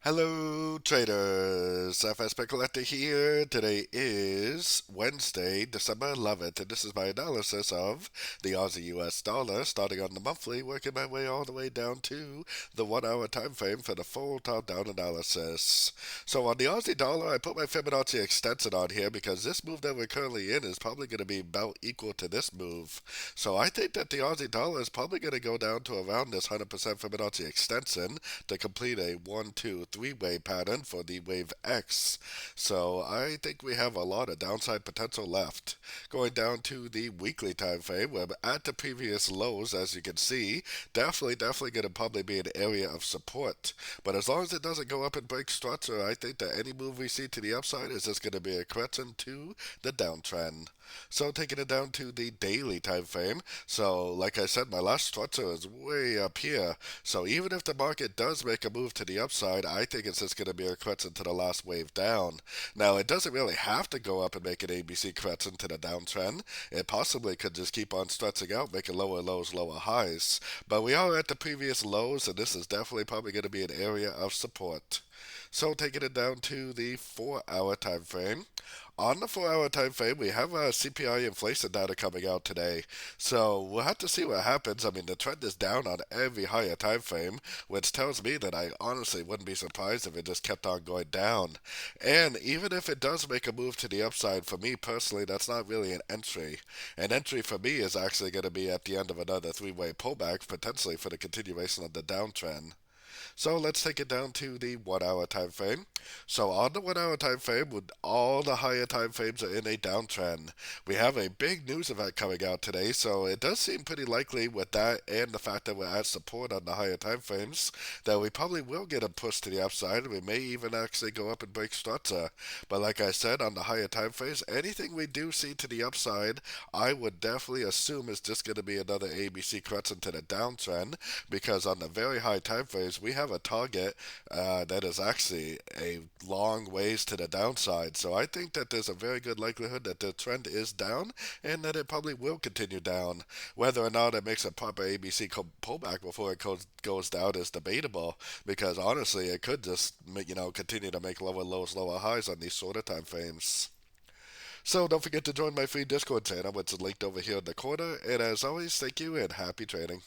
Hello traders, FX Pip Collector here. Today is Wednesday, December 11th, and this is my analysis of the Aussie US dollar, starting on the monthly, working my way all the way down to the 1 hour time frame for the full top down analysis. So on the Aussie dollar, I put my Fibonacci extension on here because this move that we're currently in is probably going to be about equal to this move. So I think that the Aussie dollar is probably going to go down to around this 100% Fibonacci extension to complete a 1, 2, 3 way pattern for the wave X. So I think we have a lot of downside potential left. Going down to the weekly time frame, we're at the previous lows, as you can see. Definitely going to probably be an area of support. But as long as it doesn't go up and break structure, I think that any move we see to the upside is just going to be a correction to the downtrend. So taking it down to the daily time frame. So like I said, my last structure is way up here. So even if the market does make a move to the upside, I think it's just going to be a correction to the last wave down. Now, it doesn't really have to go up and make an ABC correction to the downtrend. It possibly could just keep on stretching out, making lower lows, lower highs. But we are at the previous lows, and this is definitely probably going to be an area of support. So taking it down to the 4 hour time frame. On the 4 hour time frame, we have a CPI inflation data coming out today. So we'll have to see what happens. I mean, the trend is down on every higher time frame, which tells me that I honestly wouldn't be surprised if it just kept on going down. And even if it does make a move to the upside, for me personally, that's not really an entry. An entry for me is actually going to be at the end of another 3 way pullback, potentially for the continuation of the downtrend. So let's take it down to the 1 hour time frame. So on the 1 hour time frame, with all the higher time frames are in a downtrend. We have a big news event coming out today, so it does seem pretty likely with that and the fact that we're at support on the higher time frames that we probably will get a push to the upside. We may even actually go up and break structure. But like I said, on the higher time frames, anything we do see to the upside, I would definitely assume is just going to be another ABC correction to the downtrend, because on the very high time frames, we have a target that is actually a long ways to the downside. So I think that there's a very good likelihood that the trend is down and that it probably will continue down. Whether or not it makes a proper ABC pullback before it goes down is debatable, because honestly, it could just continue to make lower lows, lower highs on these shorter time frames. So don't forget to join my free Discord channel, which is linked over here in the corner. And as always, thank you and happy trading.